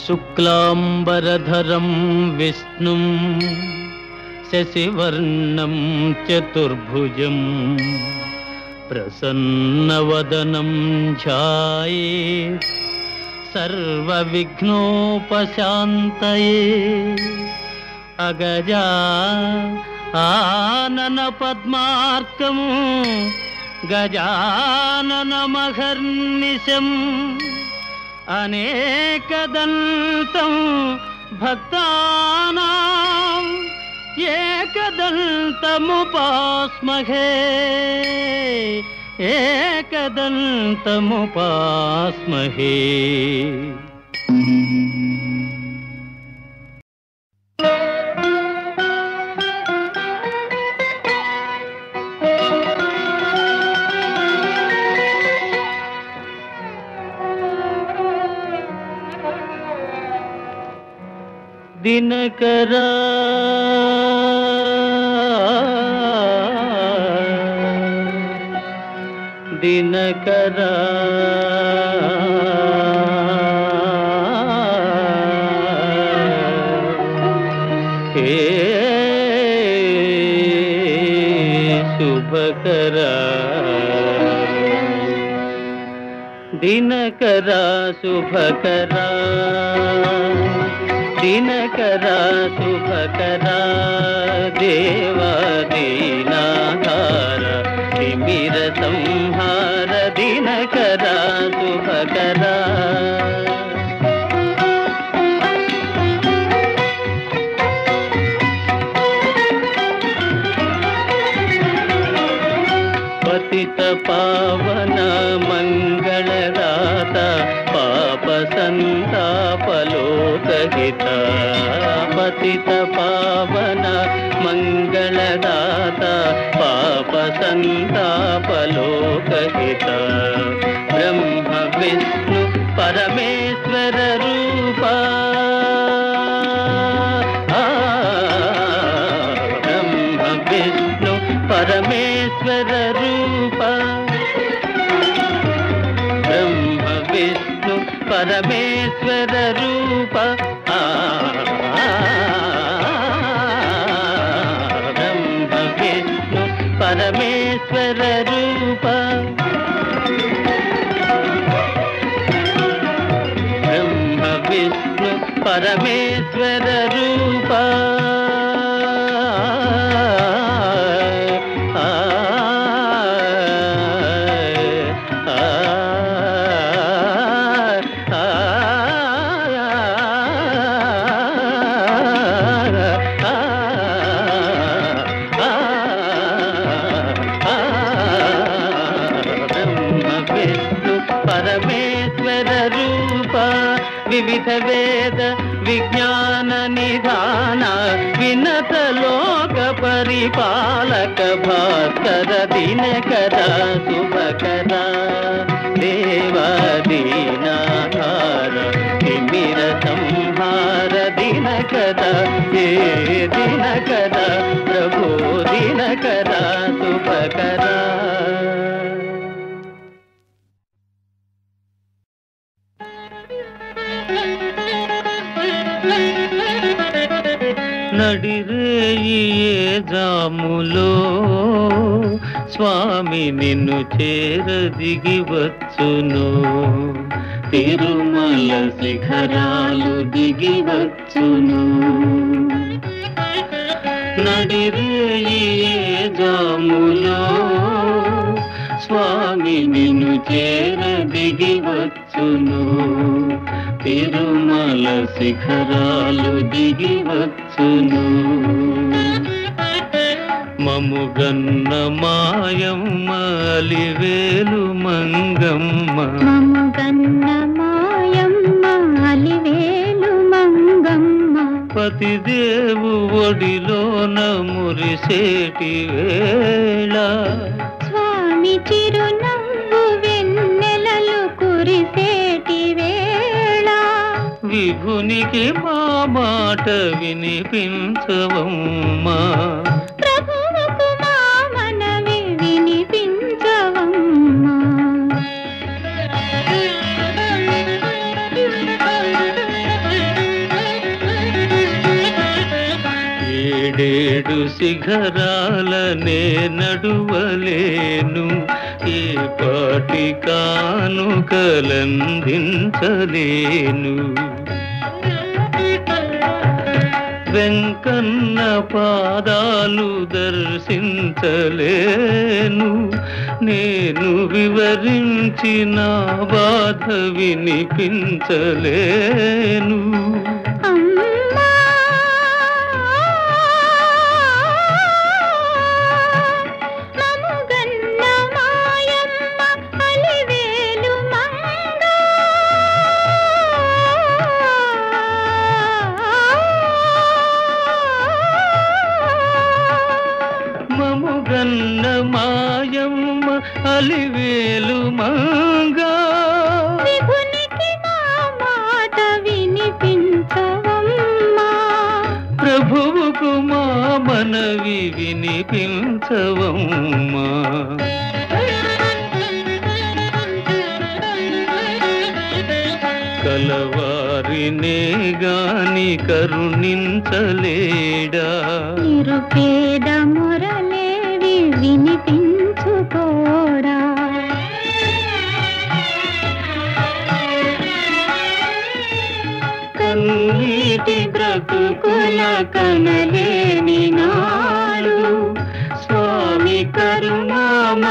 శుక్లాంబరధరం విష్ణుం శశివర్ణం చతుర్భుజం ప్రసన్నవదనం ధ్యాయేత్ సర్వవిఘ్నోపశాంతయే. అగజా ఆనన పద్మార్కం గజాననమహర్నిశం అనేకదంతం భక్తానాం ఏకదంతముపాస్మహే ఏకదంతముపాస్మహే. దినకరా దినకరా హే శుభకరా దినకరా శుభకరా దినకరా శుభకరా దేవాదీనాధార తిమిర సంహార దినకరా శుభకరా. పతిత పావన మంగళదాత పాప సంతాపలోకహిత. పతిత పావన మంగళదాత పాప సంతాపలోకహిత. బ్రహ్మ విష్ణు పరమేశ్వర రూప బ్రహ్మ విష్ణు పరమేశ్వర రూప బ్రహ్మ విష్ణు పరమేశ్వర రూప బ్రహ్మ విష్ణు పరమేశ్వర రూప బ్రహ్మ విష్ణు పరమేశ్వర రూప. వివిధ వేద విజ్ఞాన నిధాన వినత లోక పరిపాలక భాస్కర దినకరా శుభకరా దేవాదీనాధార తిమిర సంహార దినకరా ఏ దినకరా ప్రభో దినకరా శుభకరా. నడిరేయి జాములో స్వామి నిన్ను చేరదిగి వచ్చును. తిరుమల శిఖరాలు దిగి వచ్చును. నడిరేయి జాములో స్వామి నిన్ను చేరదిగి వచ్చును. తిరుమల శిఖరాలు దిగి వచ్చును. మముగన్న మాయమ్మ అలివేలు మంగమ్మ మముగన్న మాయమ్మ అలివేలు మంగమ్మ. పతిదేవు ఒడిలోన మురిసేటి వేళ స్వామి చిరునవ్వు వెన్నెలలు కురిసేటి వేళ విభునికి మా మాట వినిపించవమ్మా. ప్రభువుకు మా మనవి వినిపించవమ్మా. ఏడేడు శిఖరాలనే నడువలేను, ఏ పాటి కానుకలందించలేను. వెంకన్న పాదాలు దర్శించలేను, నేను వివరించిన బాధ వినిపించలేను. అమ్మా మముగన్న మాయమ్మ అలివేలు మంగ, మముగన్న మాయమ్మ అలివేలు మంగా, విభునికి నా మాట వినిపించవమ్మా. ప్రభువుకు మా మనవి వినిపించవమ్మా. కలవారినే గాని కరుణించలేడా, నిరుపేద మురళేవి వినిపించుకోడా. కన్నీటి బ్రతుకుల కనలేని నాడు, స్వామి కరుణామయుందన్న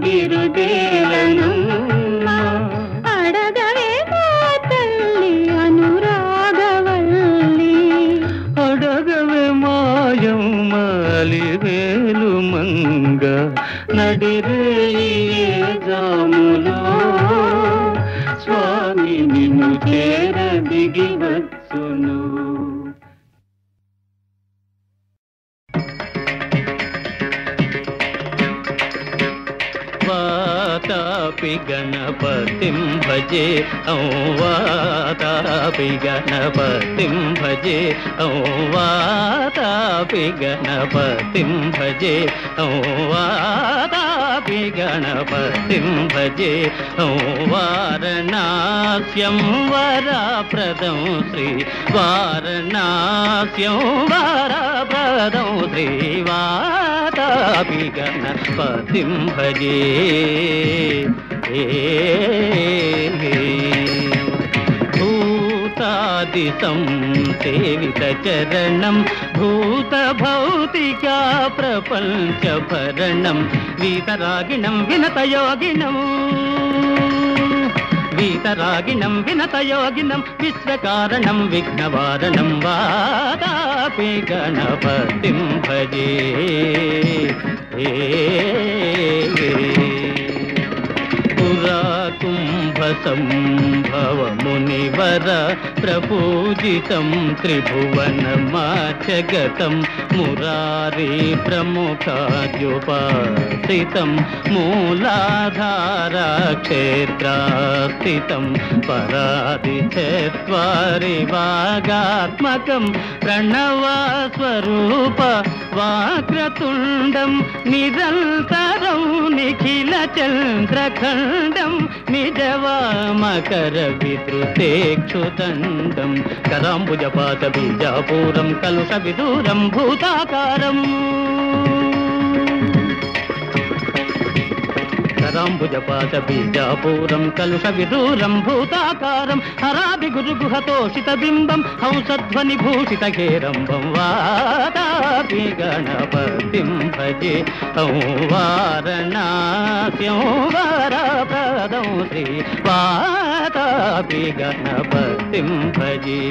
బిరుదేలనమ్మా. అడగవే మా తల్లి అనురాగవల్లి, అడగవే మాయమ్మ అలివేలు మంగ, నడిరేయి జాములో స్వామి నిన్ను చేర దిగి వచ్చును. వాతాపి గణపతిం భజే, వాతాపి గణపతిం భజే, వాతాపి గణపతిం భజే, వాతాపి గణపతిం భజే. వారణాస్యం వరప్రదం శ్రీ, వారణాస్యం వరప్రదం శ్రీ, వాతాపి గణపతిం భజే. భూతాదితం సేవిత చరణం, భూత భౌతికా ప్రపంచ భరణం, వీతరాగిణం వినతయోగిణం, వీతరాగిణం వినతయోగినం, విశ్వకారణం విఘ్నవారణం, వాతాపి గణపతిం భజే. పురా కుంభ సంభవ మునివర ప్రపూజితం, త్రిభువనమాచగతం మురారి ప్రముఖాద్యుపాసితం, మూలాధార క్షేత్రాస్థితం, పరాది చత్వారి వాగాత్మకం, ప్రణవస్వరూప వాక్రతుండం, నిరంతరం నిఖిల చంద్రఖండం, నిజవామకర విద్రుతేక్షుదండం, కరాంబుజపాత బీజాపూరం కలుష విదూరం భూతాకారం, కరాంబుజపాత బీజాపూరం కలుష విదూరం భూతాకారం, హరాది గురుగుహతోషిత బింబం, హంసధ్వని భూషిత హేరంబం, వాతాపి గణపతిం భజే. వారణాస్యం వరప్రదం శ్రీ, వాతాపి గణపతిం భజే.